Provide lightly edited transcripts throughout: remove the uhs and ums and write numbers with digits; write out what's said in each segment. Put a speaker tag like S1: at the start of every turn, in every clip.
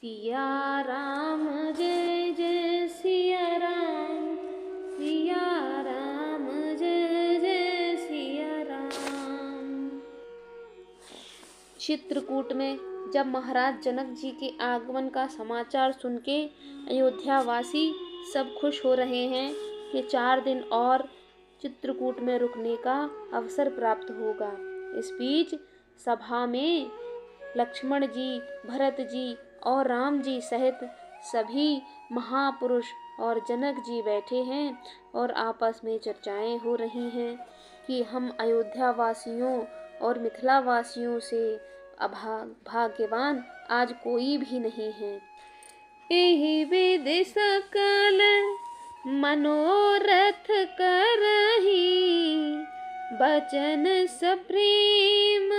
S1: सिया राम जय जय सिया राम, सिया राम जय जय सिया राम। चित्रकूट में जब महाराज जनक जी के आगमन का समाचार सुन के अयोध्यावासी सब खुश हो रहे हैं कि 4 दिन और चित्रकूट में रुकने का अवसर प्राप्त होगा। इस बीच सभा में लक्ष्मण जी, भरत जी और राम जी सहित सभी महापुरुष और जनक जी बैठे हैं और आपस में चर्चाएं हो रही हैं कि हम अयोध्या वासियों और मिथिला वासियों से भाग्यवान आज कोई भी नहीं है। एहि विधि सकल मनोरथ करही, बचन सप्रेम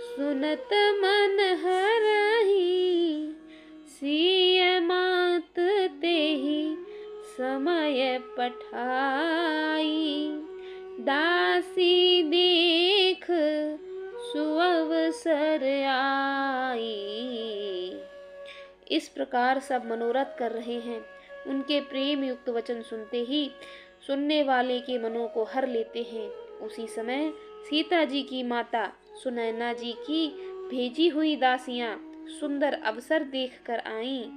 S1: सुनत मन हरही। सिय मात तेहि समय पठाई, दासी देख सुअवसर आई। इस प्रकार सब मनोरथ कर रहे हैं। उनके प्रेम युक्त वचन सुनते ही सुनने वाले के मनों को हर लेते हैं। उसी समय सीता जी की माता सुनैना जी की भेजी हुई दासियां सुंदर अवसर देखकर आईं।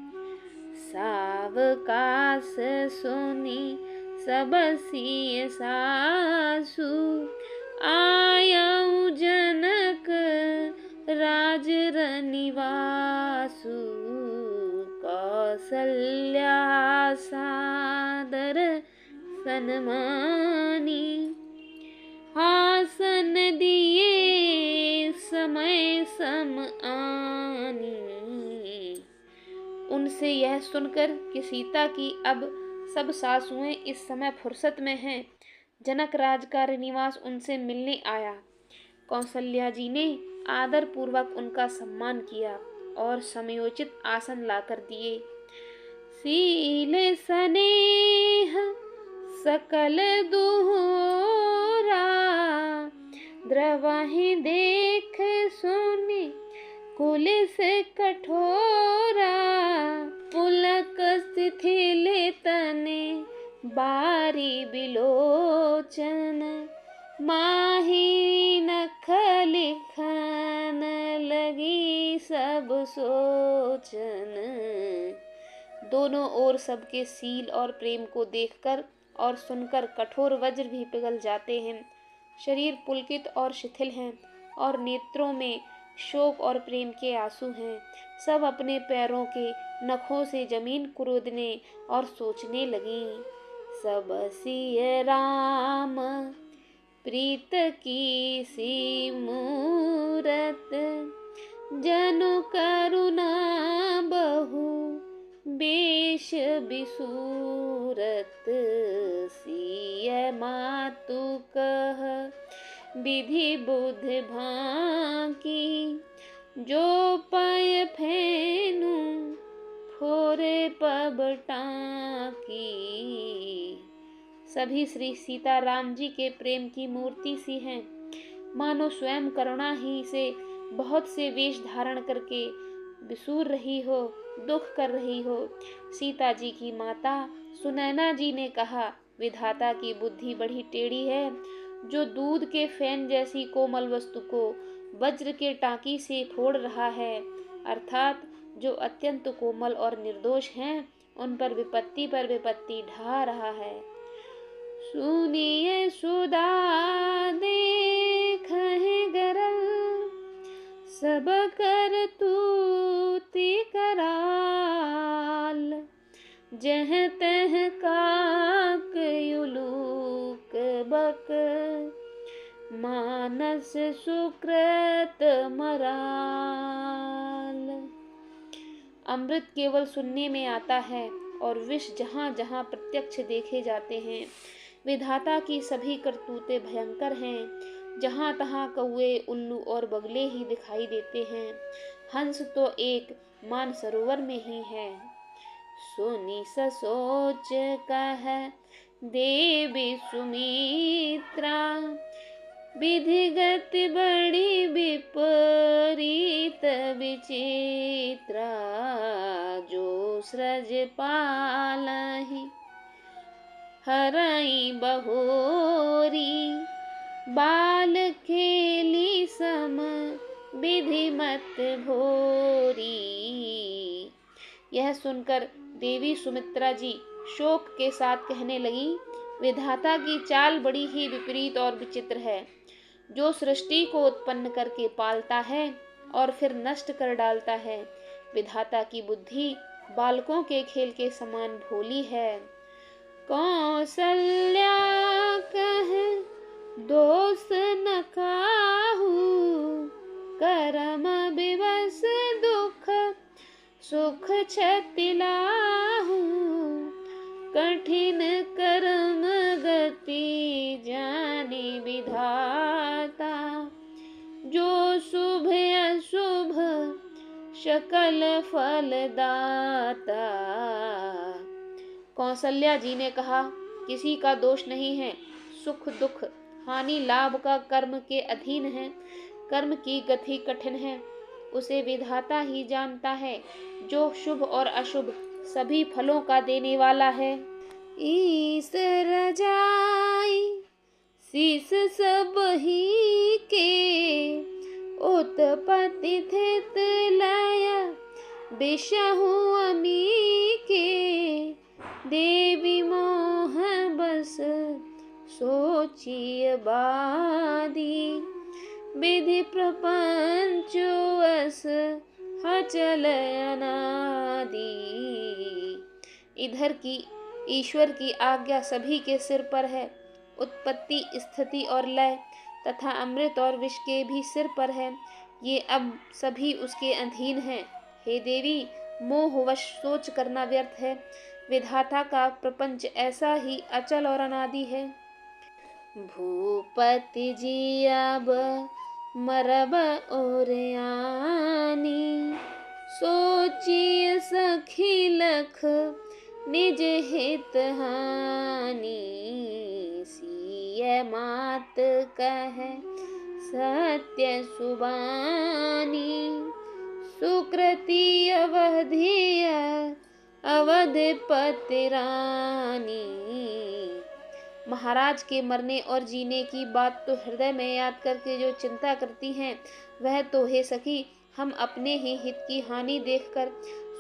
S1: सावकाश सुनी सब सिय सासु, आयऊ जनक राज रनिवासु। कौसल्या सादर सन्मानी, आसन दिए समय सम आनी। उनसे यह सुनकर कि सीता की अब सब सासुएं इस समय फुर्सत में हैं, जनक राज का निवास उनसे मिलने आया। कौसल्या जी ने आदर पूर्वक उनका सम्मान किया और समयोचित आसन लाकर दिए। सील स्नेह सकल दुहोरा, द्रवहि देख सुनि कुलिस कठोरा। पुलक शिथिल तने बारी बिलोचन, माही नख लिखन लगी सब सोचन। दोनों ओर सबके सील और प्रेम को देखकर और सुनकर कठोर वज्र भी पिघल जाते हैं। शरीर पुलकित और शिथिल हैं और नेत्रों में शोक और प्रेम के आंसू हैं। सब अपने पैरों के नखों से जमीन कुरेदने और सोचने लगीं। सब सिय राम प्रीत की सी मूरत, जनु करुणा बहु बेश बिसूरत। सिय मातु कह विधि बुद्धि भांकी, जो पय फेनु फोरे पब टांकी। सभी श्री सीता राम जी के प्रेम की मूर्ति सी हैं, मानो स्वयं करुणा ही से बहुत से वेश धारण करके बिसूर रही हो, दुख कर रही हो। सीता जी की माता सुनैना जी ने कहा, विधाता की बुद्धि बड़ी टेढ़ी है, जो दूध के फैन जैसी कोमल वस्तु को वज्र के टांकी से फोड़ रहा है, अर्थात जो अत्यंत कोमल और निर्दोष हैं, उन पर विपत्ति ढा रहा है। सुनिए सुधा देखहि गरल, सब कर तूति कराल। जह तह काक युलूक बक, मानस सुकृत मराल। अमृत केवल सुनने में आता है और विष जहाँ जहाँ प्रत्यक्ष देखे जाते हैं। विधाता की सभी करतूतें भयंकर हैं। जहाँ तहाँ कौवे, उल्लू और बगले ही दिखाई देते हैं। हंस तो एक मानसरोवर में ही है। सुनी ससोच कह देवी सुमित्रा, विधिगत बड़ी विपरीत विचित्रा। सृज पालहि, हरई बहोरी, बाल खेली सम विधि मत भोरी। यह सुनकर देवी सुमित्रा जी शोक के साथ कहने लगी, विधाता की चाल बड़ी ही विपरीत और विचित्र है। जो सृष्टि को उत्पन्न करके पालता है और फिर नष्ट कर डालता है। विधाता की बुद्धि बालकों के खेल के समान भोली है। कौसल्या कहे दोष न काहू, करम विवश दुख सुख क्षति लाहू। कठिन कर्म गति जाने विधाता, जो शुभ अशुभ सकल फल दाता। कौसल्या जी ने कहा, किसी का दोष नहीं है। सुख दुख हानि लाभ का कर्म के अधीन है। कर्म की गति कठिन है, उसे विधाता ही जानता है, जो शुभ और अशुभ सभी फलों का देने वाला है। ईस रजाई शीस सब ही के, उत्पत्ति स्थित लय बिषहु अमी के। देवी मोह बस सोचिय बादी, विधि प्रपंच अस हचल अनादि। इधर की ईश्वर की आज्ञा सभी के सिर पर है। उत्पत्ति स्थिति और लय तथा अमृत और विष के भी सिर पर है। ये अब सभी उसके अधीन हैं। हे देवी, मोहवश सोच करना व्यर्थ है। विधाता का प्रपंच ऐसा ही अचल और अनादि है। भूपति जी अब मरब और आनी, सोचिए सखी लख निज हित हानि। सिय मात कहे सत्य सुबानी, सुकृति अवधिय अवधपति रानी। महाराज के मरने और जीने की बात तो हृदय में याद करके जो चिंता करती हैं, वह तो हे सखी हम अपने ही हित की हानि देखकर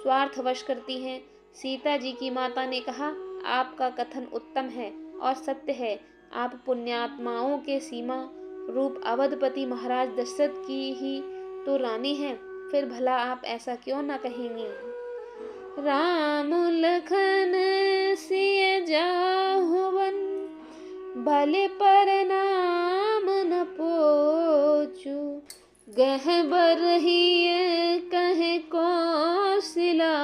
S1: स्वार्थवश करती हैं। सीता जी की माता ने कहा, आपका कथन उत्तम है और सत्य है। आप पुण्यात्माओं के सीमा रूप अवधपति महाराज दशरथ की ही तो रानी हैं, फिर भला आप ऐसा क्यों न कहेंगी। राम लखन सिय जाहुवन, भले परिणाम न पोचू। गहबर ही कहे कौशला,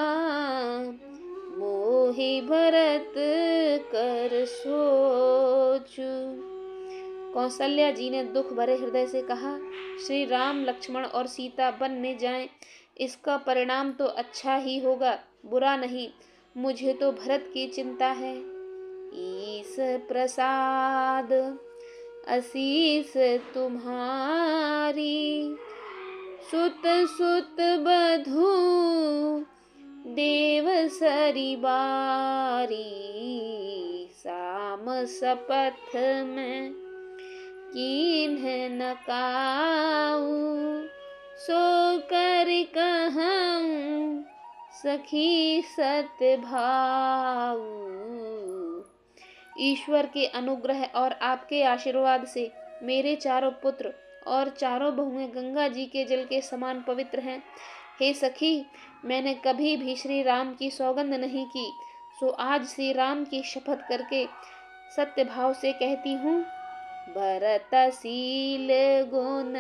S1: मोहि भरत कर सोचू। कौशल्या जी ने दुख भरे हृदय से कहा, श्री राम लक्ष्मण और सीता वन में जाएं, इसका परिणाम तो अच्छा ही होगा, बुरा नहीं। मुझे तो भरत की चिंता है। ईस प्रसाद आशीष तुम्हारी, सुत सुत बधू देव सरी बारी। साम सपथ में कीन्ह न काऊ, सो कर कहूँ सखी सत्य भाऊ। ईश्वर के अनुग्रह और आपके आशीर्वाद से मेरे चारों पुत्र और चारों बहुएं गंगा जी के जल के समान पवित्र हैं। हे सखी, मैंने कभी भी श्री राम की सौगंध नहीं की, सो आज श्री राम की शपथ करके सत्य भाव से कहती हूँ। भरतशील गुण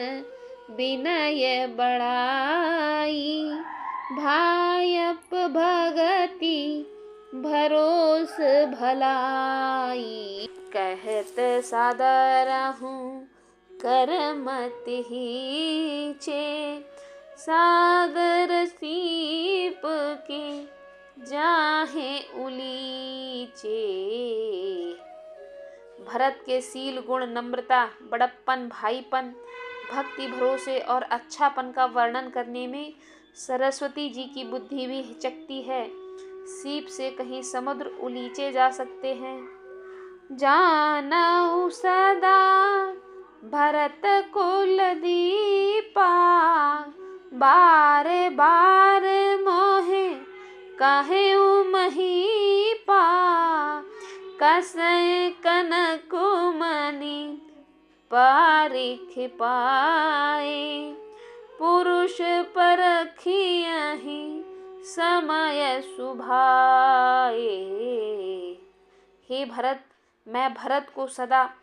S1: विनय बड़ाई, भायप भगति भरोस भलाई। कहत सादर हूँ करमत हीचे, सागर सीप के जाहे उलीचे। भरत के शील गुण, नम्रता, बड़प्पन, भाईपन, भक्ति, भरोसे और अच्छापन का वर्णन करने में सरस्वती जी की बुद्धि भी हिचकती है। सीप से कहीं समुद्र उलीचे जा सकते हैं। जानऊ सदा भरत कुल दीपा, बार बार मोहे कहेउ महीपा, कसय कनक मनि पारिख पाए, पुरुष परखियहि समय सुभाए। हे भरत, मैं भरत को सदा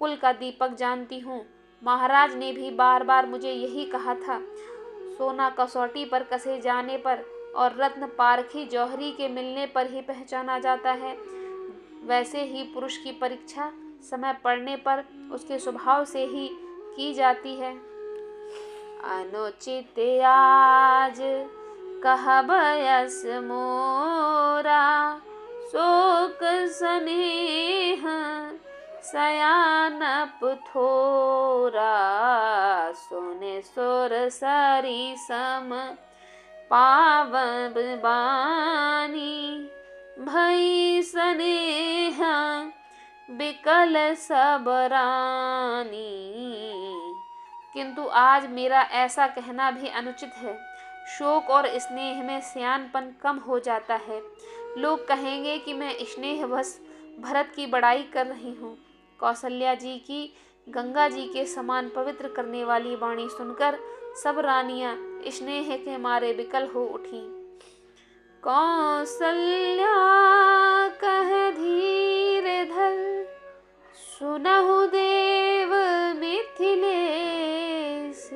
S1: कुल का दीपक जानती हूँ। महाराज ने भी बार बार मुझे यही कहा था। सोना कसौटी पर कसे जाने पर और रत्न पारखी जौहरी के मिलने पर ही पहचाना जाता है, वैसे ही पुरुष की परीक्षा समय पड़ने पर उसके स्वभाव से ही की जाती है। अनुचित आज कहब यस मोरा, शोक स्नेह सयानप थोरा, सोने सोर सरी सम पावन बानी, भई स्नेह बिकल सब रानी। किंतु आज मेरा ऐसा कहना भी अनुचित है। शोक और स्नेह में सियानपन कम हो जाता है। लोग कहेंगे कि मैं स्नेहवश भरत की बड़ाई कर रही हूँ। कौशल्या जी की गंगा जी के समान पवित्र करने वाली वाणी सुनकर सब रानियां स्नेह के मारे विकल हो उठी। कौशल्या कह धीर धर, सुनहु देव मिथिलेश,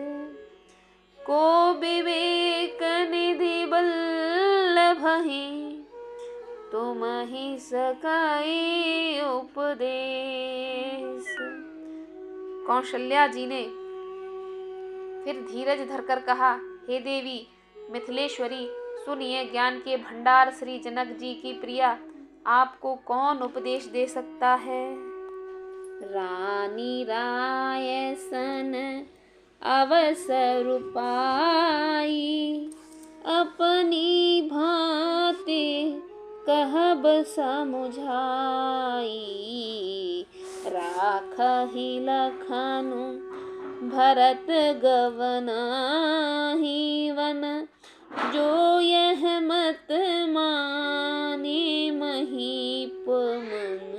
S1: को विवेक निधि बल्लभहि, तुमहि सकाई उपदेश। कौशल्या जी ने फिर धीरज धरकर कहा, हे देवी मिथिलेश्वरी, सुनिए ज्ञान के भंडार श्री जनक जी की प्रिया, आपको कौन उपदेश दे सकता है। रानी राय सन अवसर पाई, अपनी भांति कहब समुझाई, राखहि लखनु भरत गवनाहि, वन जो यह मत माने महीप मन।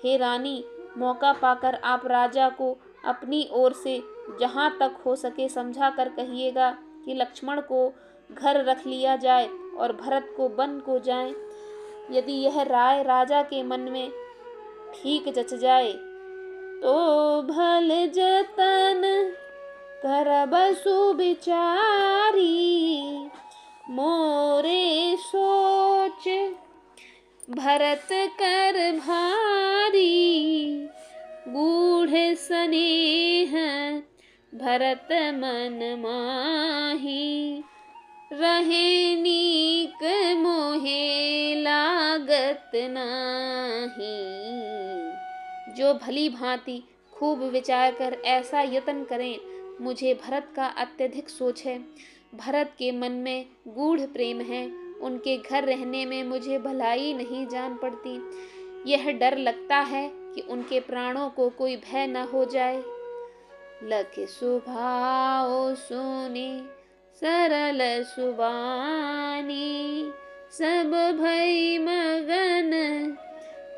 S1: हे रानी, मौका पाकर आप राजा को अपनी ओर से जहाँ तक हो सके समझा कर कहिएगा कि लक्ष्मण को घर रख लिया जाए और भरत को वन को जाए। यदि यह राय राजा के मन में ठीक जच जाए तो भल जतन करब सुविचारी, मोरे सोच भरत कर भारी, गूढ़ स्नेह भरत मन माही, रहे नीक मोहे लागत नाही। जो भली भांति खूब विचार कर ऐसा यत्न करें। मुझे भरत का अत्यधिक सोच है। भरत के मन में गूढ़ प्रेम है। उनके घर रहने में मुझे भलाई नहीं जान पड़ती। यह डर लगता है कि उनके प्राणों को कोई भय न हो जाए। लख सुभाओ सुने सरल सुबानी, सब भई मगन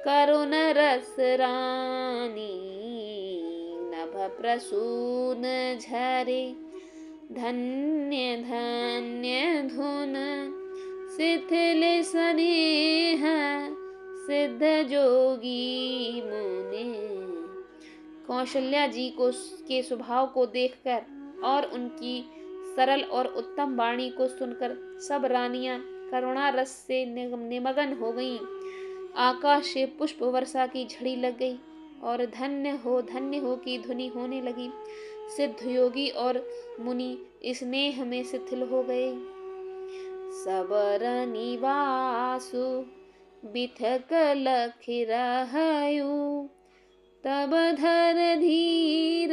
S1: करुण रस रानी। नभ प्रसून झरे धन्य धन्य धुन, शिथिल स्नेह सिद्ध जोगी मुने। कौशल्या जी को के स्वभाव को देखकर और उनकी सरल और उत्तम वाणी को सुनकर सब रानियां करुणा रस से निमग्न हो गईं। आकाश से पुष्प वर्षा की झड़ी लग गई और धन्य हो की ध्वनि होने लगी। सिद्ध योगी और मुनि स्नेह में शिथिल हो गए। सबर निवासु बिथक लख रहयु, तब धर धीर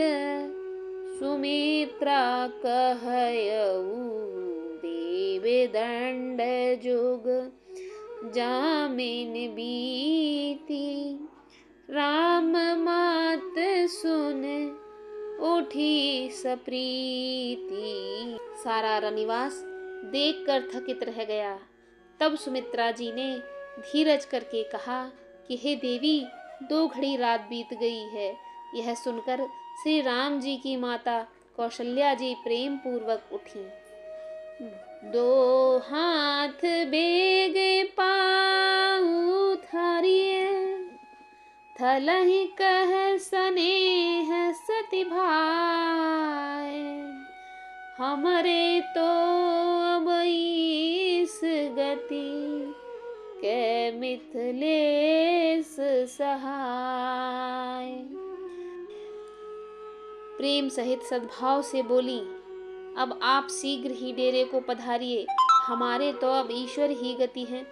S1: सुमित्रा कहयऊ। देव दंड जुग जामिन बीती। राम मात सुन उठी सप्रीति। सारा रनिवास देखकर थकित रह गया। तब सुमित्रा जी ने धीरज करके कहा कि हे देवी, 2 घड़ी रात बीत गई है। यह सुनकर श्री राम जी की माता कौशल्या जी प्रेम पूर्वक उठी। 2 हाथ बेगे पाऊ थारिये, थलहि कह स्नेह सति भाय। हमरे तो अब इस गति, कै मिथिलेश सहाय। प्रेम सहित सद्भाव से बोली, अब आप शीघ्र ही डेरे को पधारिए। हमारे तो अब ईश्वर ही गति हैं,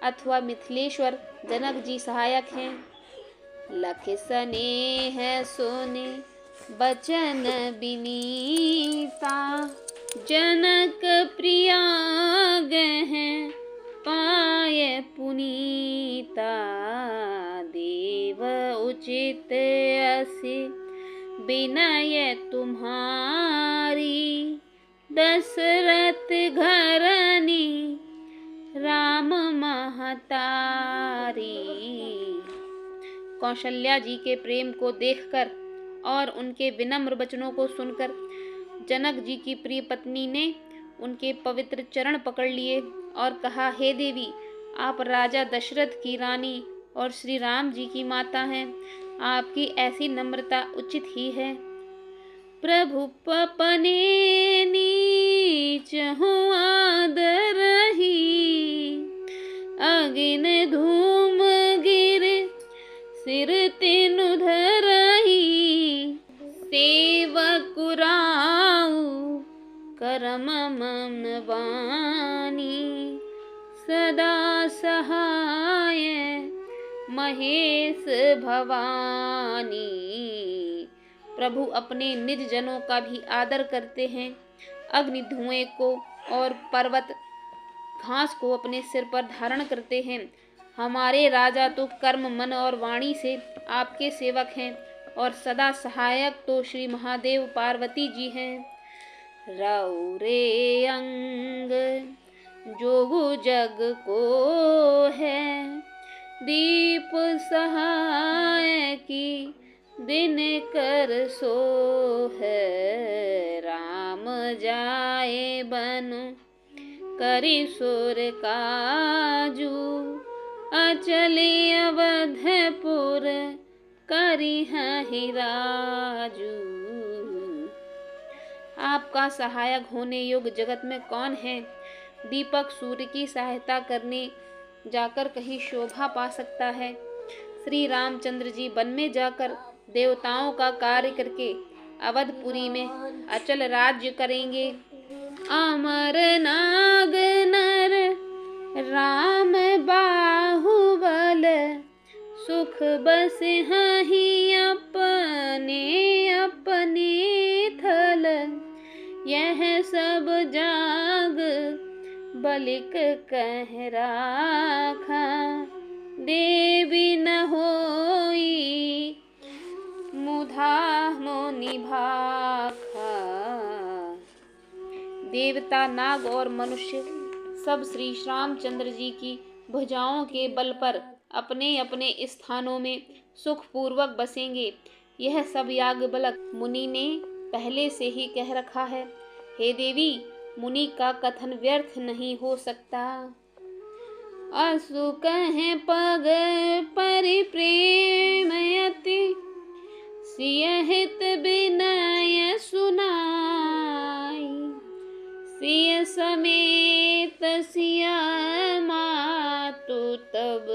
S1: अथवा मिथिलेश्वर जनक जी सहायक हैं। लख स्नेह सुने बचन बिनीता, जनक प्रिया गहं पाय पुनीता। देव उचित असि विनय तुम्हारी, दशरथ घरनी राम महतारी। कौशल्या जी के प्रेम को देखकर और उनके विनम्र वचनों को सुनकर जनक जी की प्रिय पत्नी ने उनके पवित्र चरण पकड़ लिए और कहा, हे देवी, आप राजा दशरथ की रानी और श्री राम जी की माता हैं। आपकी ऐसी नम्रता उचित ही है। प्रभु पपने नीच हो आदरही, अगिन धूम गिर सिर तेनु धरही। सेवक राउ करम मन बानी, सदा सहाय महेश भवानी। प्रभु अपने निज जनों का भी आदर करते हैं। अग्नि धुएं को और पर्वत घास को अपने सिर पर धारण करते हैं। हमारे राजा तो कर्म मन और वाणी से आपके सेवक हैं और सदा सहायक तो श्री महादेव पार्वती जी हैं। रौरे अंग जोगु जग को है, दीप सहाय की दिन कर सो है। राम जाए बन करी सुर काजू, अचली अवधपुर करी हहि राजू। आपका सहायक होने योग्य जगत में कौन है? दीपक सूर्य की सहायता करने जाकर कहीं शोभा पा सकता है। श्री रामचंद्र जी वन में जाकर देवताओं का कार्य करके अवधपुरी में अचल राज्य करेंगे। अमर नाग नर राम बाहुबल, सुख बस हहि अपने अपने थल। यह सब जाग बलिक कह राखा, देवी न होई मुधा मोनि भाखा। देवता, नाग और मनुष्य सब श्री रामचंद्र जी की भुजाओं के बल पर अपने अपने स्थानों में सुखपूर्वक बसेंगे। यह सब याज्ञवल्क्य मुनि ने पहले से ही कह रखा है। हे देवी, मुनि का कथन व्यर्थ नहीं हो सकता। असु कहे पग परिप्रेमयति, सियहित विनय सुनाई। सिय समेत सिया मातु, तब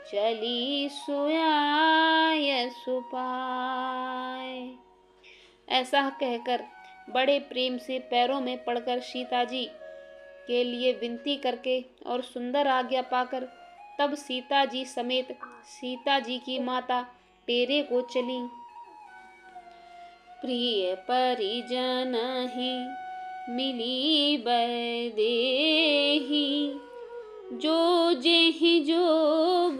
S1: चली सोयाय सुपाय। ऐसा कहकर बड़े प्रेम से पैरों में पड़कर सीता जी के लिए विनती करके और सुंदर आज्ञा पाकर तब सीता जी समेत सीता जी की माता डेरे को चली। प्रिय परिजन ही मिली बैदेही। जो जेहि जोग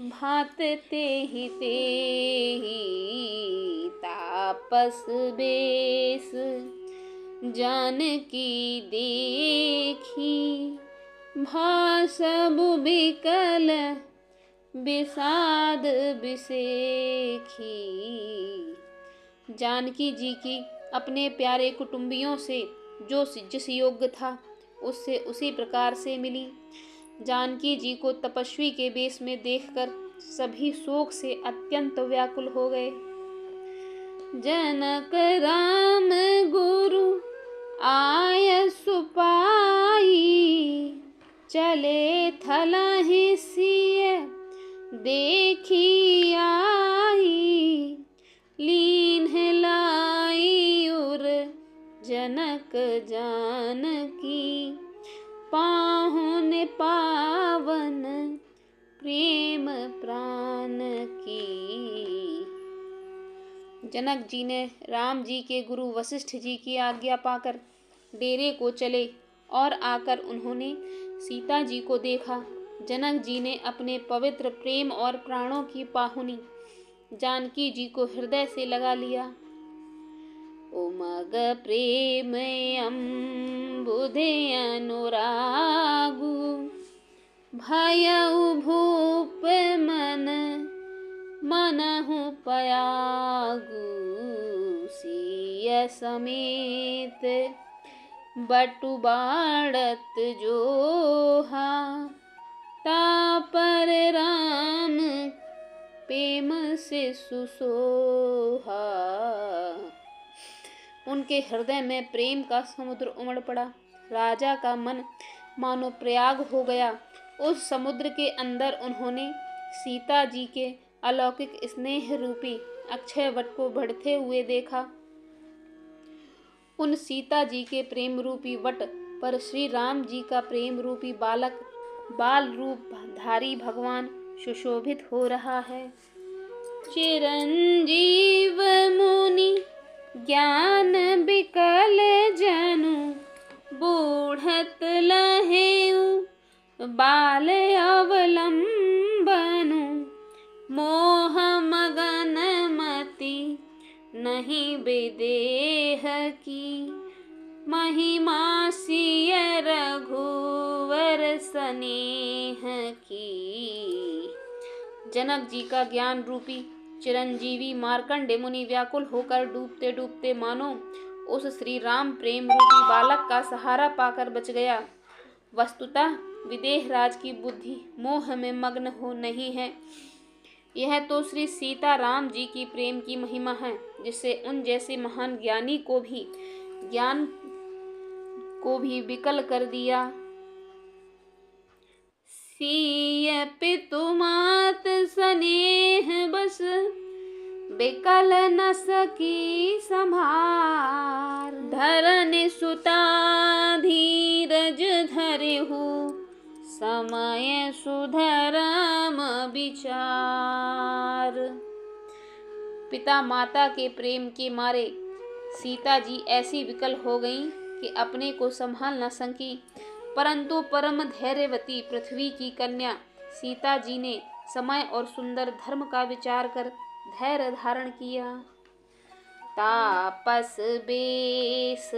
S1: भात तेहि तेहि। तापस बेस जानकी देखी। भासब बिकल विषाद बिसेखी। जानकी जी की अपने प्यारे कुटुंबियों से जो जिस योग्य था उससे उसी प्रकार से मिली। जानकी जी को तपस्वी के वेश में देखकर सभी शोक से अत्यंत व्याकुल हो गए। जनक राम गुरु आय सुपाई। चले थलहि सिय देखी आई। लीन्ह लाई उर जनक जानकी। पाहुन पावन प्रेम प्राण की। जनक जी ने राम जी के गुरु वशिष्ठ जी की आज्ञा पाकर डेरे को चले और आकर उन्होंने सीता जी को देखा। जनक जी ने अपने पवित्र प्रेम और प्राणों की पाहुनी जानकी जी को हृदय से लगा लिया। उमग प्रेम अम्बुधे अनुरागु। भयउ भूप मन मनहु पयागु। सिय समेत बटु बाड़त जोहा। तापर राम प्रेम से सुसोहा। उनके हृदय में प्रेम का समुद्र उमड़ पड़ा। राजा का मन मानो प्रयाग हो गया। उस समुद्र के अंदर उन्होंने सीता जी के अलौकिक स्नेह रूपी अक्षय वट को बढ़ते हुए देखा। उन सीता जी के प्रेम रूपी वट पर श्री राम जी का प्रेम रूपी बालक बाल रूप धारी भगवान सुशोभित हो रहा है। चिरंजीव मुनि ज्ञान बिकल जनु। बूढ़त लहेउ बाल अवलंबनु। मोह मगन मति नहीं विदेह की। महिमा सिय रघुवर स्नेह की। जनक जी का ज्ञान रूपी चिरंजीवी मार्कंडे मुनि व्याकुल होकर डूबते डूबते मानो उस श्री राम प्रेम रूपी बालक का सहारा पाकर बच गया। वस्तुतः विदेह राज की बुद्धि मोह में मग्न हो नहीं है। यह तो श्री सीता राम जी की प्रेम की महिमा है, जिससे उन जैसे महान ज्ञानी को भी ज्ञान को भी विकल कर दिया। सिय पितु मात स्नेह बस। बिकल न सकी संभार। धरन सुता धीरज धरिहु। समय सुधरम विचार। पिता माता के प्रेम के मारे सीता जी ऐसी विकल हो गईं कि अपने को संभाल न सकी। परंतु परम धैर्यवती पृथ्वी की कन्या सीता जी ने समय और सुंदर धर्म का विचार कर धैर्य धारण किया। तापस बेस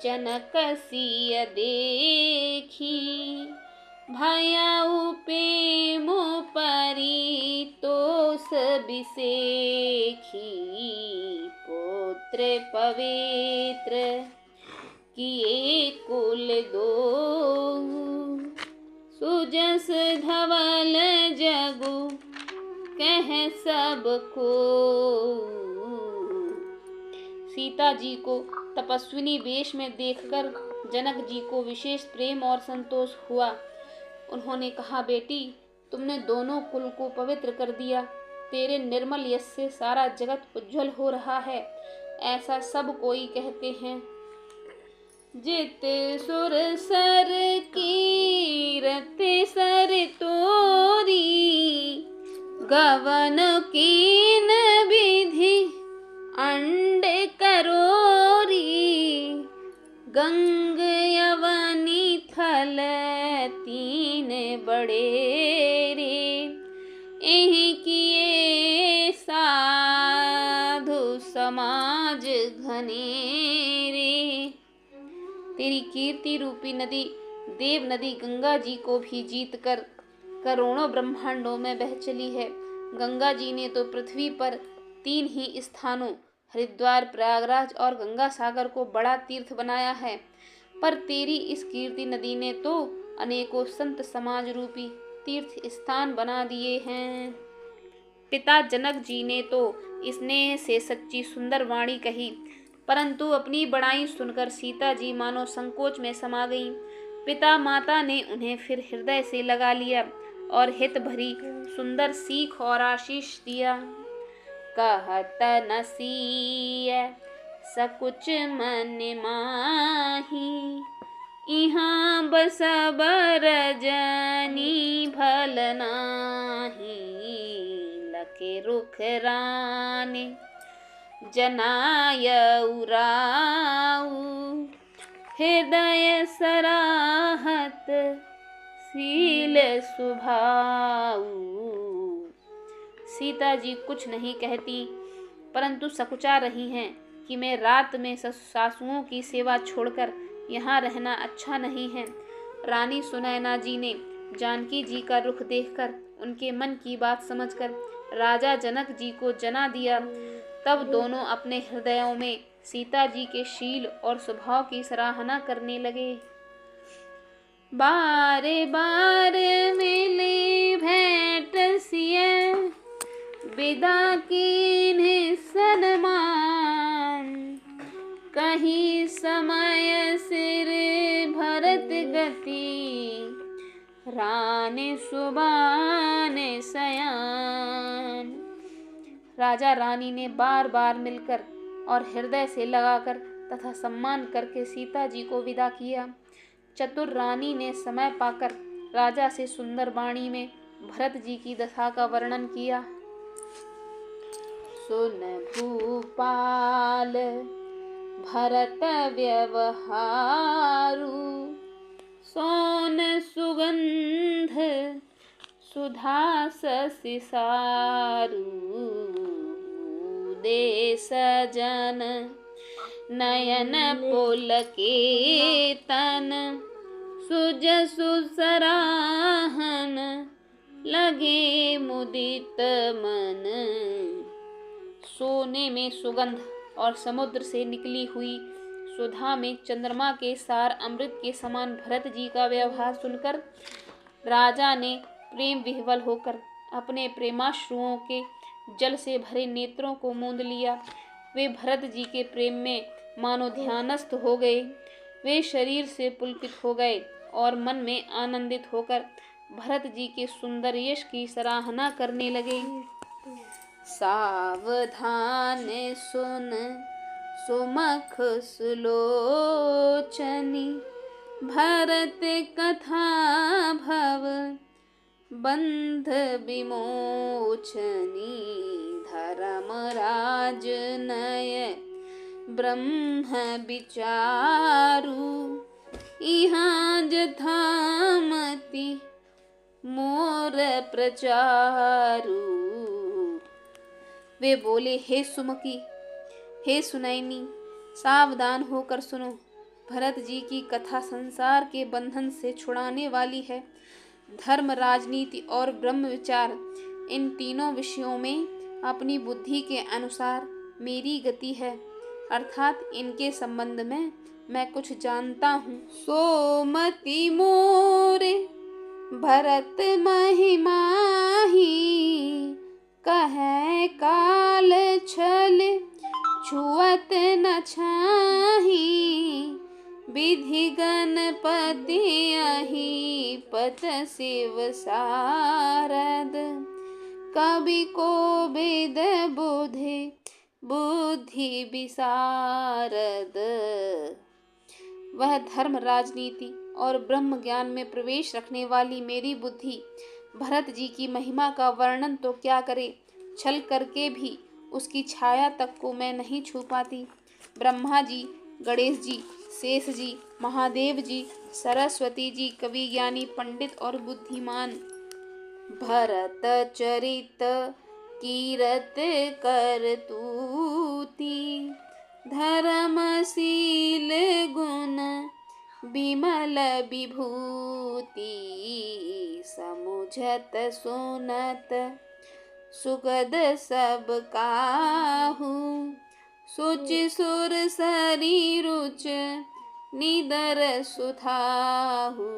S1: जनक सिय देखी। भयउ प्रेम परितोष बिसेखी। पुत्र पवित्र किए कुल दो। सुजस धवल जगु कह सबको। सीता जी को तपस्विनी वेश में देखकर जनक जी को विशेष प्रेम और संतोष हुआ। उन्होंने कहा, बेटी, तुमने दोनों कुल को पवित्र कर दिया। तेरे निर्मल यश से सारा जगत उज्जवल हो रहा है, ऐसा सब कोई कहते हैं। जित सुर सर कीरत सर तोरी। गवन कीन विधि अंड करोरी। तीन बड़े रे, एहि किए साधु समाज घने रे। तेरी कीर्ति रूपी नदी देव नदी गंगा जी को भी जीत कर करोड़ों ब्रह्मांडों में बह चली है। गंगा जी ने तो पृथ्वी पर 3 ही स्थानों हरिद्वार, प्रयागराज और गंगा सागर को बड़ा तीर्थ बनाया है, पर तेरी इस कीर्ति नदी ने तो अनेकों संत समाज रूपी तीर्थ स्थान बना दिए हैं। पिता जनक जी ने तो स्नेह से सच्ची सुंदर वाणी कही, परंतु अपनी बड़ाई सुनकर सीता जी मानो संकोच में समा गई। पिता माता ने उन्हें फिर हृदय से लगा लिया और हित भरी सुंदर सीख और आशीष दिया। कहत न सीय सकुच मन माही, इहाँ बसबर जनी भल नाही। लखे रुख रानी जनाय उराऊ, हृदय सराहत शील सुभाऊ। सीता जी कुछ नहीं कहती, परंतु सकुचा रही हैं कि मैं रात में सासुओं की सेवा छोड़कर यहाँ रहना अच्छा नहीं है। रानी सुनैना जी ने जानकी जी का रुख देखकर उनके मन की बात समझकर राजा जनक जी को जना दिया। तब दोनों अपने हृदयों में सीता जी के शील और स्वभाव की सराहना करने लगे। बारे बार मिली भेंट सिय, विदा कीन्ह सन्मान। कहीं समय सिर भरत गति, रानी सुबान सयान। राजा रानी ने बार बार मिलकर और हृदय से लगाकर तथा सम्मान करके सीता जी को विदा किया। चतुर रानी ने समय पाकर राजा से सुंदर वाणी में भरत जी की दशा का वर्णन किया। सुन भूपाल भरत व्यवहारु, सोन सुगंध सुधा शशि सारू। देश जन नयन पुलके तन, सुजसु सराहन लगे मुदित मन। सोने में सुगंध और समुद्र से निकली हुई सुधा में चंद्रमा के सार अमृत के समान भरत जी का व्यवहार सुनकर राजा ने प्रेम विह्वल होकर अपने प्रेमाश्रुओं के जल से भरे नेत्रों को मूंद लिया। वे भरत जी के प्रेम में मानो ध्यानस्थ हो गए। वे शरीर से पुलकित हो गए और मन में आनंदित होकर भरत जी के सुंदर यश की सराहना करने लगे। सावधान सुन सुमख सुलोचनी, भरत कथा भव बंध विमोचनी। धर्मराज नय ब्रह्म विचारु, इहाँ जथामति मोर प्रचारु। वे बोले, हे सुमकी, हे सुनैनी, सावधान होकर सुनो। भरत जी की कथा संसार के बंधन से छुड़ाने वाली है। धर्म, राजनीति और ब्रह्म विचार, इन तीनों विषयों में अपनी बुद्धि के अनुसार मेरी गति है, अर्थात इनके संबंध में मैं कुछ जानता हूँ। सोमति मोरे भरत महिमाही, कहे काल छल छुअत न छाही। विधि गणपति अहि पत शिव सारद, कवि को वेद बुद्धि विशारद। वह धर्म, राजनीति और ब्रह्म ज्ञान में प्रवेश रखने वाली मेरी बुद्धि भरत जी की महिमा का वर्णन तो क्या करे, छल करके भी उसकी छाया तक को मैं नहीं छू पाती। ब्रह्मा जी, गणेश जी, शेष जी, महादेव जी, सरस्वती जी कवि, ज्ञानी, पंडित और बुद्धिमान। भरत चरित कीरत कर तूती, धर्मशील गुण विमल विभूति, समुझत सुनत सुगद सब काहू, सुचि सुर सरी रुच निदर सुधाहु।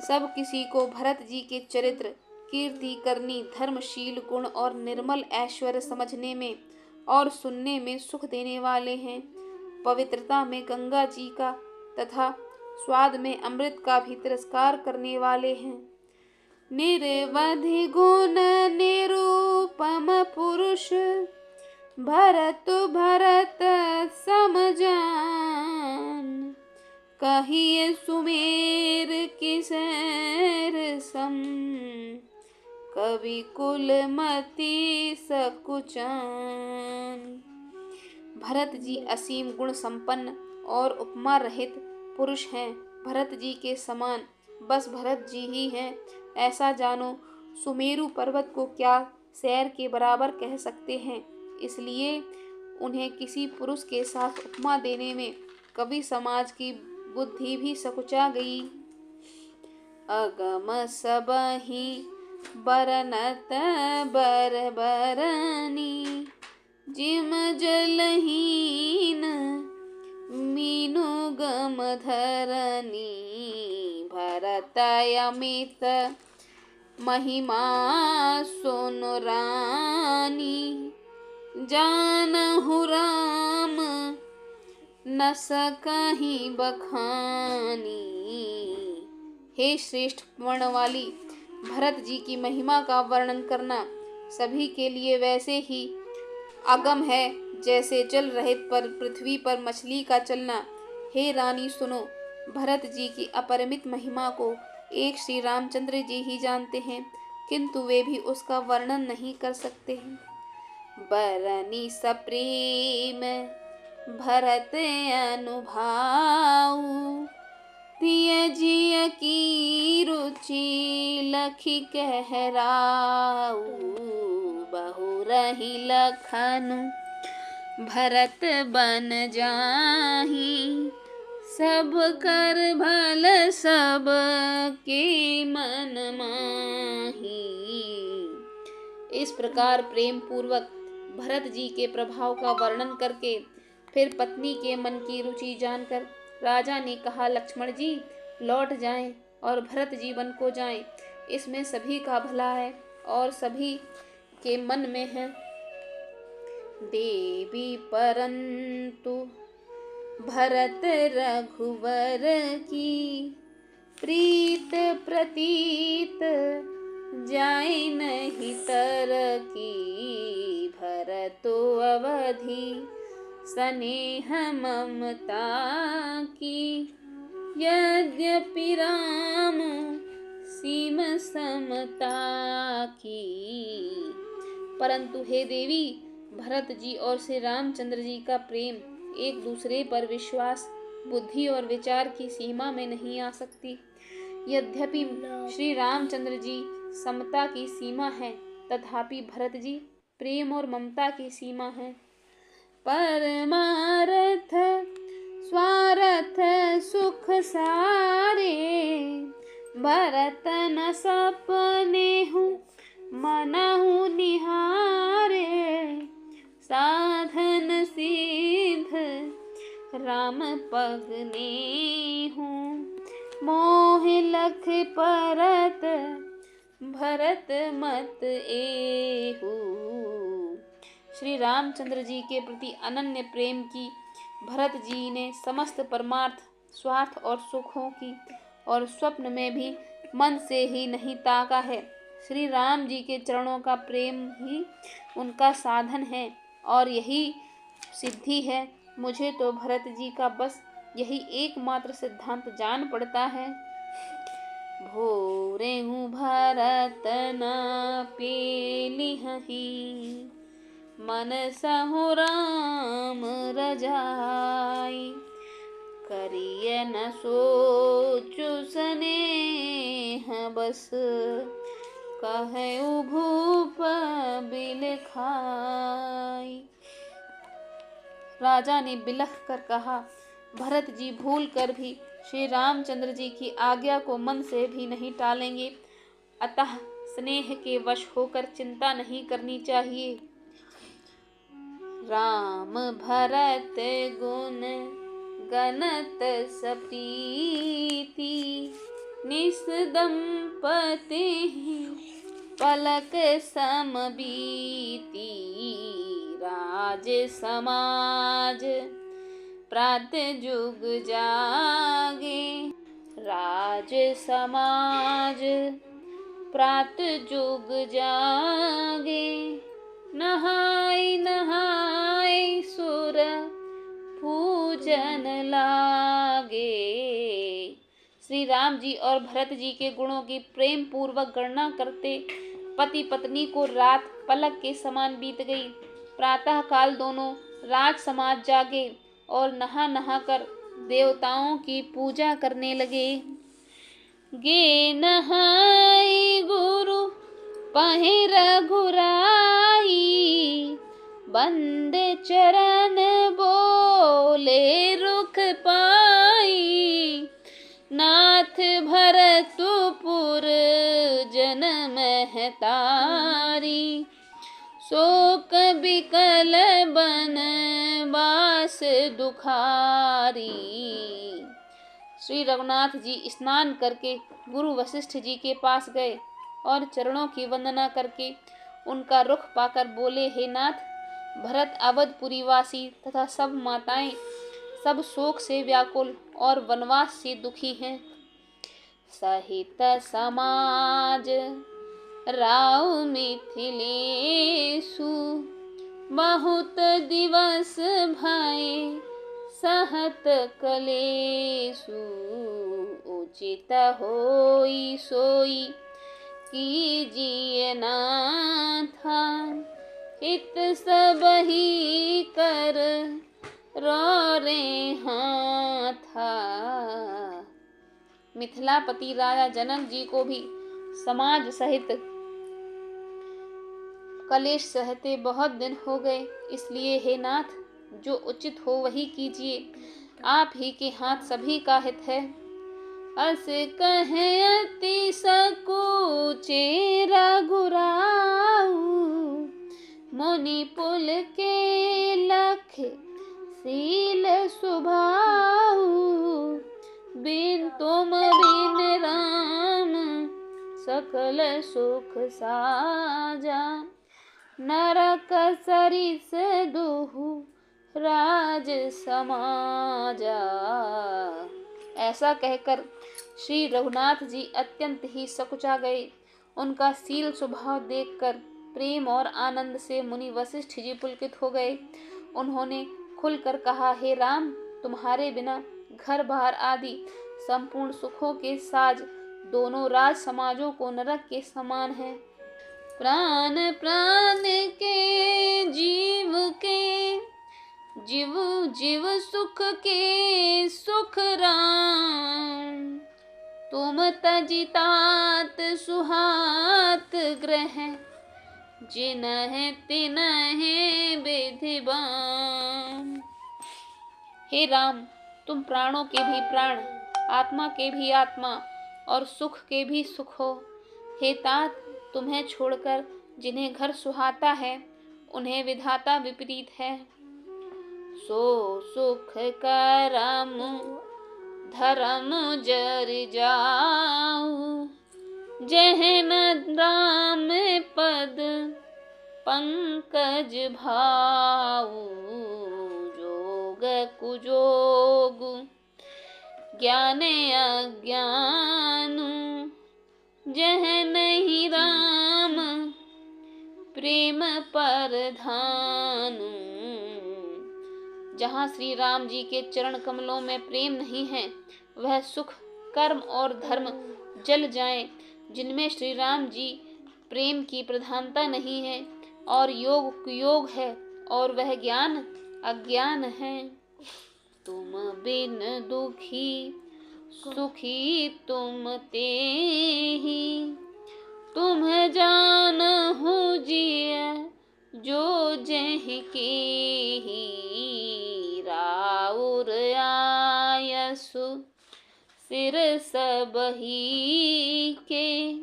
S1: सब किसी को भरत जी के चरित्र, कीर्ति करनी, धर्मशील गुण और निर्मल ऐश्वर्य समझने में और सुनने में सुख देने वाले हैं। पवित्रता में गंगा जी का तथा स्वाद में अमृत का भी तिरस्कार करने वाले हैं। निरवधि गुण निरूपम पुरुष, भरत भरत समजान, कहिए सुमेर किशोर सम, कवि कुलमति सकुचान। भरत जी असीम गुण संपन्न और उपमा रहित पुरुष हैं। भरत जी के समान बस भरत जी ही हैं, ऐसा जानो। सुमेरु पर्वत को क्या सैर के बराबर कह सकते हैं, इसलिए उन्हें किसी पुरुष के साथ उपमा देने में कवि समाज की बुद्धि भी सकुचा गई। अगम सबहि बरनत बरबरनी, जिम जलहीन मीनु गम धरनी, भरत अमित महिमा सुनु रानी, जानहु राम न सकहि बखानी। हे श्रेष्ठ वर्ण वाली, भरत जी की महिमा का वर्णन करना सभी के लिए वैसे ही अगम है जैसे जल रहित पर पृथ्वी पर मछली का चलना। हे रानी सुनो, भरत जी की अपरिमित महिमा को एक श्री रामचंद्र जी ही जानते हैं, किंतु वे भी उसका वर्णन नहीं कर सकते हैं। बरनी सप्रेम भरत अनुभाऊ, तिय जिय की रुचि लखि कहराऊ, बहुरहि लखनु भरत बन जाहि, सब कर भल सब के मन माही। इस प्रकार प्रेम पूर्वक भरत जी के प्रभाव का वर्णन करके फिर पत्नी के मन की रुचि जानकर राजा ने कहा, लक्ष्मण जी लौट जाएं और भरत जी वन को जाएं, इसमें सभी का भला है और सभी के मन में है। देवी परंतु भरत रघुवर की, प्रीत प्रतीत जाय नहीं तर की, भरतो अवधि स्नेह ममता की, यद्यपि राम सीम समता की। परंतु हे देवी, भरत जी और श्री रामचंद्र जी का प्रेम एक दूसरे पर विश्वास, बुद्धि और विचार की सीमा में नहीं आ सकती। यद्यपि श्री रामचंद्र जी समता की सीमा है, तथापि भरत जी प्रेम और ममता की सीमा है। परमार्थ स्वार्थ सुख सारे, भरत न सपने हूँ मनहु निहारे, साधन सिद्ध राम पगने हूँ, मोह लख परत भरत मत एहू। श्री रामचंद्र जी के प्रति अनन्य प्रेम की भरत जी ने समस्त परमार्थ, स्वार्थ और सुखों की और स्वप्न में भी मन से ही नहीं ताका है। श्री राम जी के चरणों का प्रेम ही उनका साधन है और यही सिद्धि है। मुझे तो भरत जी का बस यही एकमात्र सिद्धांत जान पड़ता है। भोरे हूँ भरत न पेलिहहि, मन सहु राम रजाई, करिय न सोचु स्नेह बस, कहु भूप बिल खाई। राजा ने बिलख कर कहा, भरत जी भूल कर भी श्री रामचंद्र जी की आज्ञा को मन से भी नहीं टालेंगे, अतः स्नेह के वश होकर चिंता नहीं करनी चाहिए। राम भरत गुण गणत सप्रीति, निस दंपति पलक समबीती। राज समाज प्रात जुग जागे, राज समाज प्रात जुग जागे। नहाय नहाय सुर पूजन लागे। श्री राम जी और भरत जी के गुणों की प्रेम पूर्वक गणना करते पति पत्नी को रात पलक के समान बीत गई। प्रातः काल दोनों राज समाज जागे और नहा नहा कर देवताओं की पूजा करने लगे। गे नहाई गुरु पहि रघुराई, बंदे चरण बोले रुख पाई। नाथ भरतपुर जन महतारी, शोक बिकल बन बास दुखारी। श्री रघुनाथ जी स्नान करके गुरु वशिष्ठ जी के पास गए और चरणों की वंदना करके उनका रुख पाकर बोले, हे नाथ, भरत अवधपुरी वासी तथा सब माताएं सब शोक से व्याकुल और वनवास से दुखी हैं। सहित समाज राव मिथिलेषु, बहुत दिवस भय सहत कलेषु। उचित होई सोई कीजिए नाथा, हित सब ही कर रे हाथा। मिथिलापति राजा जनक जी को भी समाज सहित कलेश सहते बहुत दिन हो गए, इसलिए हे नाथ, जो उचित हो वही कीजिए, आप ही के हाथ सभी का हित है। अस कहे अति सकुचे रघुराऊ, मुनि पुल के लख सील सुभाऊ। बिन तुम बिन राम सकल सुख साजा, नरक सरिस दुहु राज समाजा। ऐसा कहकर श्री रघुनाथ जी अत्यंत ही सकुचा गए। उनका शील स्वभाव देखकर प्रेम और आनंद से मुनि वशिष्ठ जी पुलकित हो गए। उन्होंने खुलकर कहा, हे राम, तुम्हारे बिना घर बार आदि संपूर्ण सुखों के साज दोनों राज समाजों को नरक के समान है। प्राण प्राण के जीव जीव सुख के सुख राम। तुम तजितात सुहात ग्रह, जिनहि तिनहि विधिबान। हे राम, तुम प्राणों के भी प्राण, आत्मा के भी आत्मा और सुख के भी सुख हो। हे तात, तुम्हें छोड़कर जिन्हें घर सुहाता है, उन्हें विधाता विपरीत है। सो सुख करम धर्म जर जाऊ, जहन राम पद पंकज भाऊ। जोग कुजोग ज्ञान अज्ञानु, जहन ही राम प्रेम परधानु। जहाँ श्री राम जी के चरण कमलों में प्रेम नहीं है, वह सुख कर्म और धर्म जल जाएं। जिनमें श्री राम जी प्रेम की प्रधानता नहीं है और योग कुयोग है, और वह ज्ञान अज्ञान है। तुम बिन दुखी सुखी तुम तेहि। तुम जानहु जिय जो जहि केहि। राउर आयसु सिर सबहि के।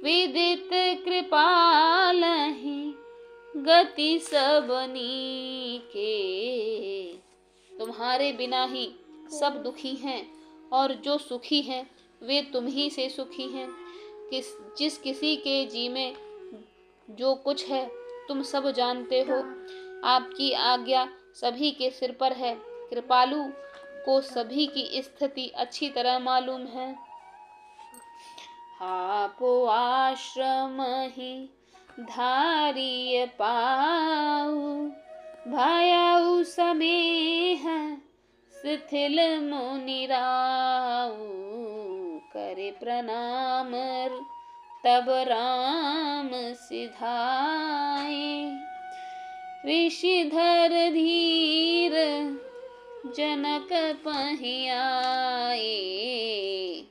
S1: विदित कृपालहि गति सबनी के। तुम्हारे बिना ही सब दुखी हैं और जो सुखी हैं वे तुम ही से सुखी हैं। जिस किसी के जी में जो कुछ है तुम सब जानते हो। आपकी आज्ञा सभी के सिर पर है। कृपालु को सभी की स्थिति अच्छी तरह मालूम है। आपो आश्रम ही धारिय पाऊ। भयउ समेह शिथिल मुनि राऊ। करे प्रणाम तब राम सिधाए। ऋषिधर धीर जनक पहि आए।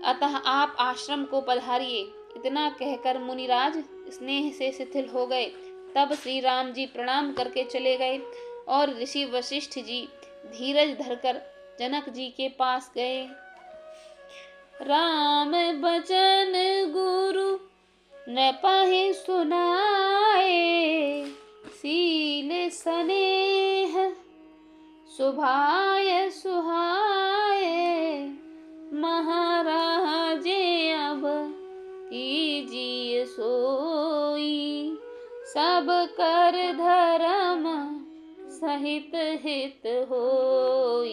S1: अतः आप आश्रम को पधारिए। इतना कहकर मुनिराज स्नेह से शिथिल हो गए। तब श्री राम जी प्रणाम करके चले गए और ऋषि वशिष्ठ जी धीरज धरकर जनक जी के पास गए। राम बचन गुरु न पहि सुनाए। सील स्नेह सुभाय सुहाए। महाराजे अब कीजिए सोई। सब कर धर्म सहित हित होई।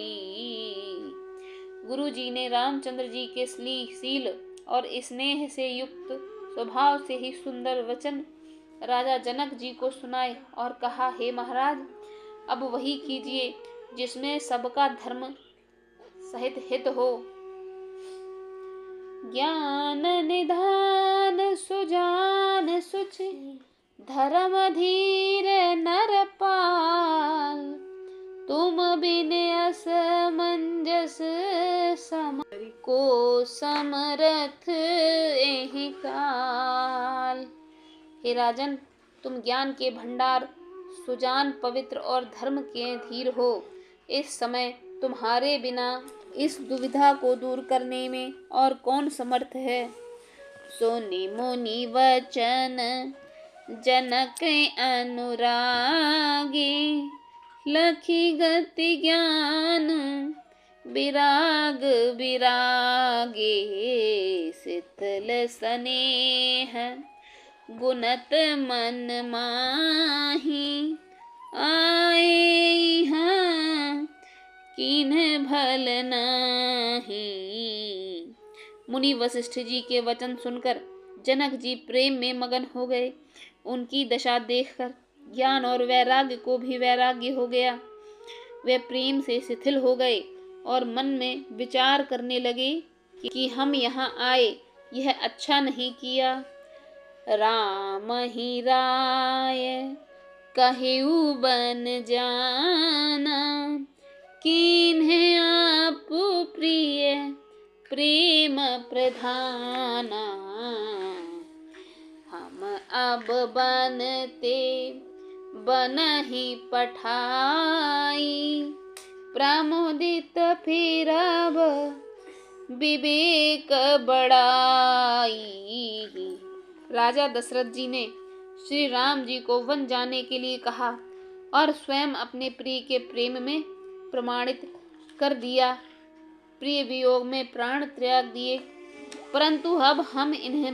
S1: गुरु जी ने रामचंद्र जी के सील और स्नेह से युक्त स्वभाव से ही सुंदर वचन राजा जनक जी को सुनाए और कहा, हे महाराज, अब वही कीजिए जिसमें सबका धर्म सहित हित हो। ज्ञान निधान सुजान सुचि। धर्म धीर नरपाल। तुम बिन असमंजस सम को समरथ एहि काल। हे राजन, तुम ज्ञान के भंडार, सुजान, पवित्र और धर्म के धीर हो। इस समय तुम्हारे बिना इस दुविधा को दूर करने में और कौन समर्थ है। सुनि मुनि वचन जनक अनुरागी। लखी गति ज्ञान विराग विरागे। शीतल स्नेह गुणत मन माही। आए हाँ किन्ह भल नाही। मुनि वशिष्ठ जी के वचन सुनकर जनक जी प्रेम में मगन हो गए। उनकी दशा देखकर ज्ञान और वैराग्य को भी वैराग्य हो गया। वे प्रेम से शिथिल हो गए और मन में विचार करने लगे कि हम यहाँ आए यह अच्छा नहीं किया। राम ही राय कहिउ बन जाना। किन्हें आप प्रिय प्रेम प्रधाना। हम अब बनते बनहि पठाई। प्रमोदित फिरब विवेक बढ़ाई। राजा दशरथ जी ने श्री राम जी को वन जाने के लिए कहा और स्वयं अपने प्रिय के प्रेम में प्रमाणित कर दिया। प्रिय वियोग में प्राण त्याग दिए। परंतु अब हम इन्हें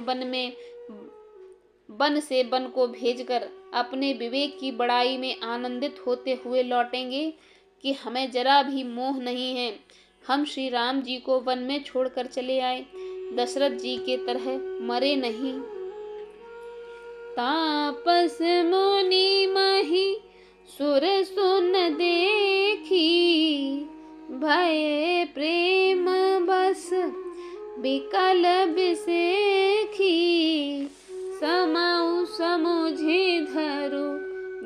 S1: वन से वन को भेजकर अपने विवेक की बड़ाई में आनंदित होते हुए लौटेंगे कि हमें जरा भी मोह नहीं है। हम श्री राम जी को वन में छोड़कर चले आए, दशरथ जी के तरह मरे नहीं। तापस मुनि मही सुर सुन देखी। भय प्रेम बस विकल बिसेखी। समाउ समुझि धरु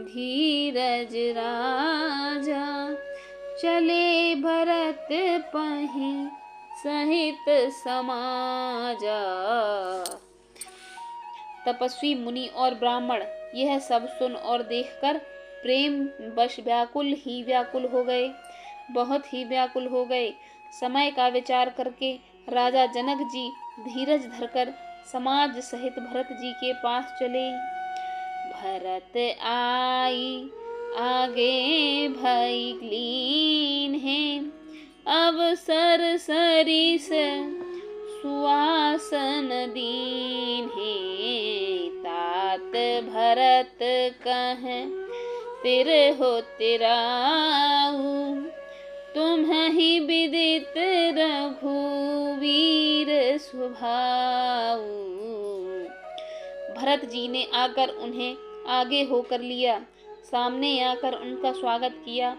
S1: धीरज राजा। चले भरत पहि सहित समाजा। तपस्वी मुनि और ब्राह्मण यह सब सुन और देखकर प्रेम वश व्याकुल हो गए, बहुत ही व्याकुल हो गए। समय का विचार करके राजा जनक जी धीरज धरकर समाज सहित भरत जी के पास चले। भरत आई आगे भई लीन है, अवसर सरिस सुआसन दीन है। तात भरत कह तिरहो तिराऊ, तुम्हि विदित रघुवीर स्वभाव। भरत जी ने आकर उन्हें आगे होकर लिया, सामने आकर उनका स्वागत किया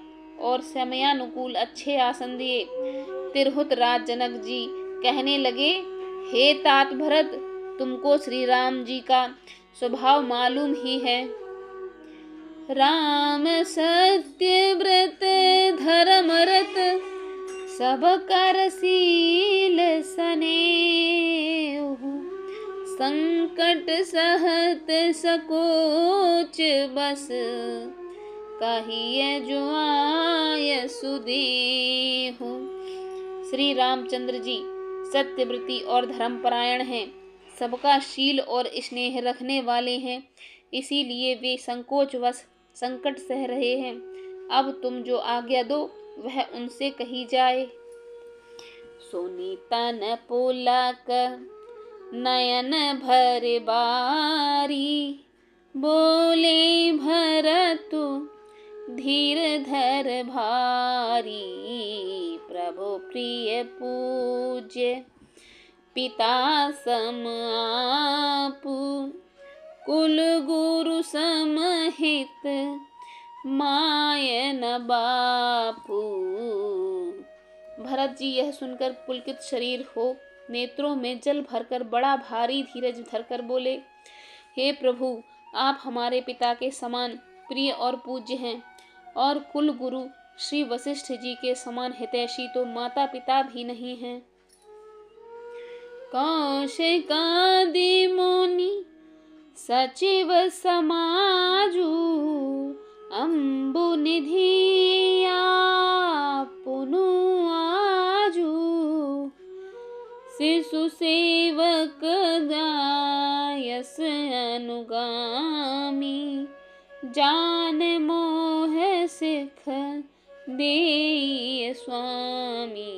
S1: और समयानुकूल अच्छे आसन दिए। तिरहुत राज जनक जी कहने लगे, हे तात भरत, तुमको श्री राम जी का स्वभाव मालूम ही है। राम सत्य व्रत धर्मरत, सब कर शील सनेहु। संकट सहत सकोच बस, कहिए जो आय सुदेहु। श्री रामचंद्र जी सत्यव्रती और धर्मपरायण हैं, सबका शील और स्नेह रखने वाले हैं, इसीलिए वे संकोचवश संकट सह रहे हैं। अब तुम जो आज्ञा दो वह उनसे कही जाए। सोनी तन पुलक नयन भर बारी, बोले भरतु धीर धर भारी। प्रभु प्रिय पूज्य पिता सम आपु, कुल गुरु समहित माय न बापू। भरत जी यह सुनकर पुलकित शरीर हो नेत्रों में जल भरकर बड़ा भारी धीरज धरकर बोले, हे प्रभु, आप हमारे पिता के समान प्रिय और पूज्य हैं और कुल गुरु श्री वशिष्ठ जी के समान हितैषी तो माता पिता भी नहीं हैं। कौशिकादि मुनि सचिव समाजू, अम्बु निधि पुनु आजू। शिशु सेवक दायस अनुगामी, जान मोह सिख दे स्वामी।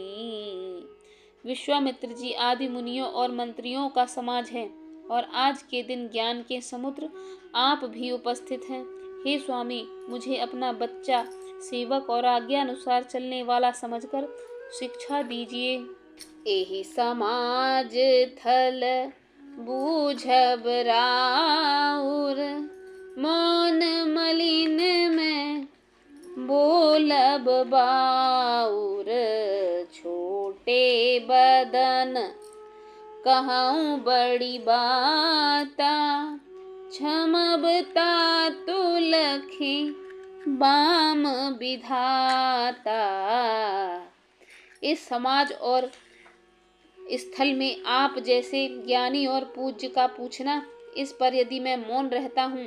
S1: विश्वामित्र जी आदि मुनियों और मंत्रियों का समाज है और आज के दिन ज्ञान के समुद्र आप भी उपस्थित हैं। हे स्वामी, मुझे अपना बच्चा सेवक और आज्ञा अनुसार चलने वाला समझकर शिक्षा दीजिए। एहि समाज थल बूझब राउर, मौन मलिन में बोलब बाउर। छोटे बदन कहूँ बड़ी बाता, क्षमबता तुलखी बाम विधाता। इस समाज और स्थल में आप जैसे ज्ञानी और पूज्य का पूछना, इस पर यदि मैं मौन रहता हूँ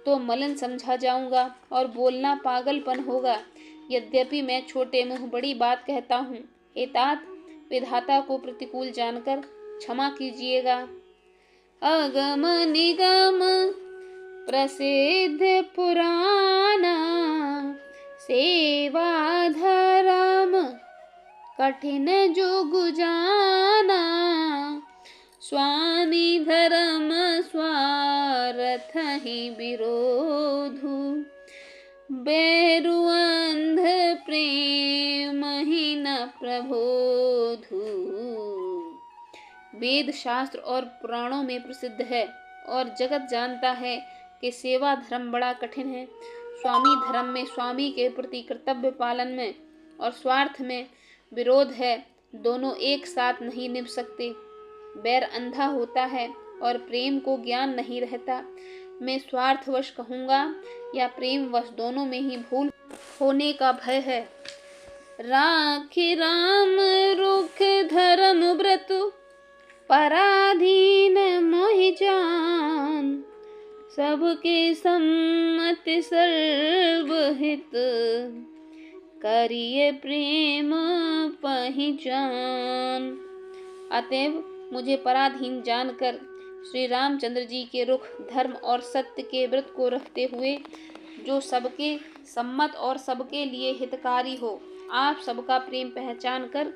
S1: तो मलिन समझा जाऊंगा और बोलना पागलपन होगा। यद्यपि मैं छोटे मुँह बड़ी बात कहता हूँ। हे तात, विधाता को प्रतिकूल जानकर क्षमा कीजिएगा। अगम निगम प्रसिद्ध पुराना, सेवा धर्म कठिन जुग जाना। स्वामी धर्म स्वार्थ ही विरोधु, बैरु अंध प्रेम ही न प्रबोधु। वेद शास्त्र और पुराणों में प्रसिद्ध है और जगत जानता है कि सेवा धर्म बड़ा कठिन है। स्वामी धर्म में स्वामी के प्रति कर्तव्य पालन में और स्वार्थ में विरोध है, दोनों एक साथ नहीं निभ सकते। बैर अंधा होता है और प्रेम को ज्ञान नहीं रहता। मैं स्वार्थवश कहूँगा या प्रेमवश, दोनों में ही भूल होने का भय है। राखी राम रुख धर्म व्रत, पराधीन मोहि जान। सबके सम्मति सर्वहित, करिए प्रेम पहिचान। अतएव मुझे पराधीन जानकर श्री रामचंद्र जी के रुख, धर्म और सत्य के व्रत को रखते हुए जो सबके सम्मत और सबके लिए हितकारी हो, आप सबका प्रेम पहचान कर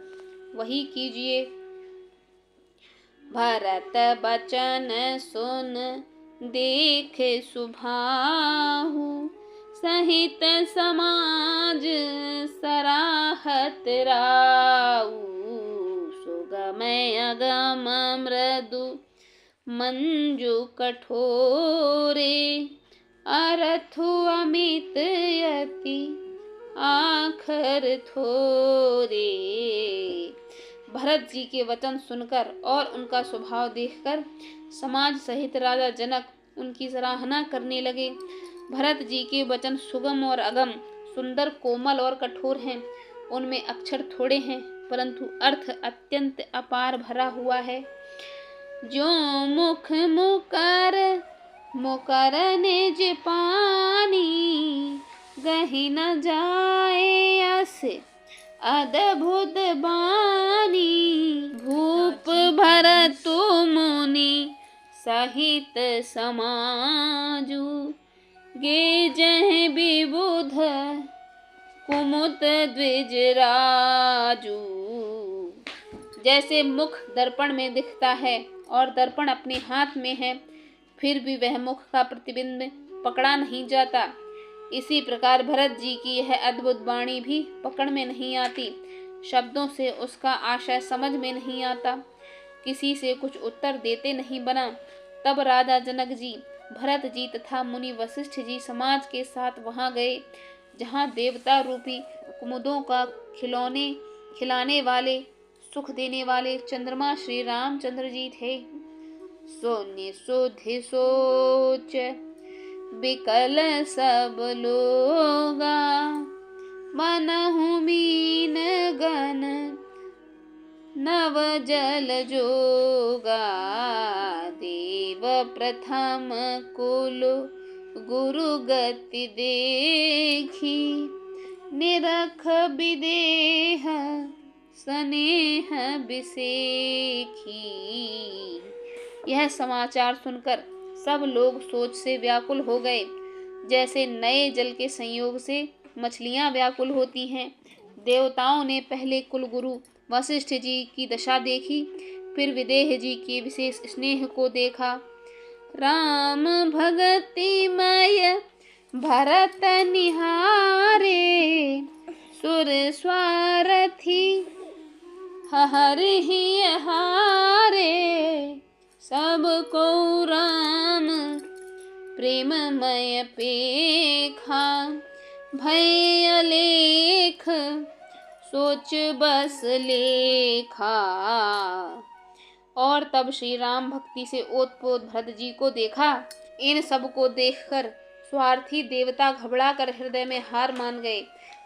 S1: वही कीजिए। भरत बचन सुन देखे सुभाहु, सहित समाज सराहत राऊ। सुगमय अगम मृदु मंजु कठोरे, अरथु अमित यति आखर थोरे। भरत जी के वचन सुनकर और उनका स्वभाव देखकर समाज सहित राजा जनक उनकी सराहना करने लगे। भरत जी के वचन सुगम और अगम, सुंदर, कोमल और कठोर हैं। उनमें अक्षर थोड़े हैं परंतु अर्थ अत्यंत अपार भरा हुआ है। जो मुख मुकर मुकर निज पानी, गहि न जाए अस अद्भुत बानी। भूप भरत मुनि सहित समाजु, गेजहि विबुध कुमुद द्विज राजू। जैसे मुख दर्पण में दिखता है और दर्पण अपने हाथ में है, फिर भी वह मुख का प्रतिबिंब पकड़ा नहीं जाता, इसी प्रकार भरत जी की यह अद्भुत वाणी भी पकड़ में नहीं आती। शब्दों से उसका आशय समझ में नहीं आता, किसी से कुछ उत्तर देते नहीं बना। तब राजा जनक जी, भरत जी तथा मुनि वशिष्ठ जी समाज के साथ वहां गए जहां देवता रूपी कुमुदों का खिलाने वाले, सुख देने वाले चंद्रमा श्री रामचंद्र जी थे। सोनि सुधि सोच बिकल सब लोगा, मनहु मीन गन नव जल जोगा। देव प्रथम कुल गुरु गति देखी, निरख विदेह स्नेह बिसेखी। यह समाचार सुनकर सब लोग सोच से व्याकुल हो गए, जैसे नए जल के संयोग से मछलियां व्याकुल होती हैं। देवताओं ने पहले कुलगुरु वशिष्ठ जी की दशा देखी, फिर विदेह जी के विशेष स्नेह को देखा। राम भगतिमय भरत निहारे, सुर स्वारथी हरिहि हारे। सब को राम प्रेममय पेखा, भय अलेख सोच बस लेखा। और तब श्री राम भक्ति से ओतप्रोत भरत जी को देखा। इन सब को देखकर स्वार्थी देवता घबरा कर हृदय में हार मान गए,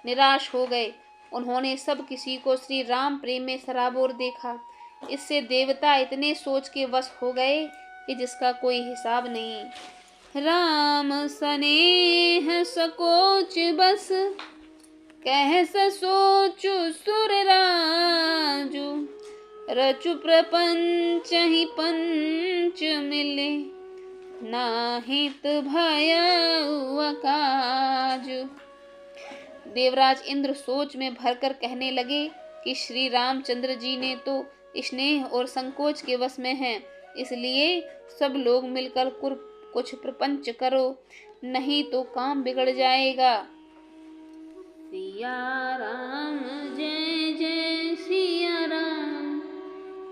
S1: निराश हो गए। उन्होंने सब किसी को श्री राम प्रेम में सराबोर देखा। इससे देवता इतने सोच के वश हो गए कि जिसका कोई हिसाब नहीं। राम स्नेह सकोच बस, कह सोचु सुर राजू। रचु प्रपंच ही पंच मिले, नाहित भय काजु। देवराज इंद्र सोच में भरकर कहने लगे कि श्री रामचंद्र जी ने तो स्नेह और संकोच के वश में हैं, इसलिए सब लोग मिलकर कुछ प्रपंच करो, नहीं तो काम बिगड़ जाएगा। सिया राम जय जय सिया राम,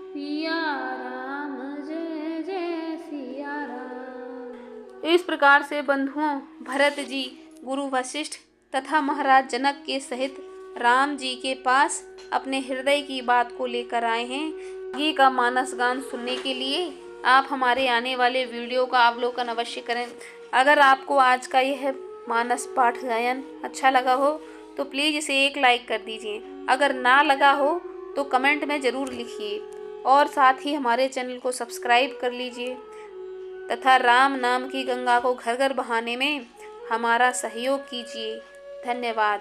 S1: सिया राम जय जय सिया राम। इस प्रकार से बंधुओं, भरत जी गुरु वशिष्ठ तथा महाराज जनक के सहित राम जी के पास अपने हृदय की बात को लेकर आए हैं। आगे का मानस गान सुनने के लिए आप हमारे आने वाले वीडियो का अवलोकन अवश्य करें। अगर आपको आज का यह मानस पाठ गायन अच्छा लगा हो तो प्लीज़ इसे एक लाइक कर दीजिए अगर ना लगा हो तो कमेंट में ज़रूर लिखिए और साथ ही हमारे चैनल को सब्सक्राइब कर लीजिए तथा राम नाम की गंगा को घर घर बहाने में हमारा सहयोग कीजिए। धन्यवाद।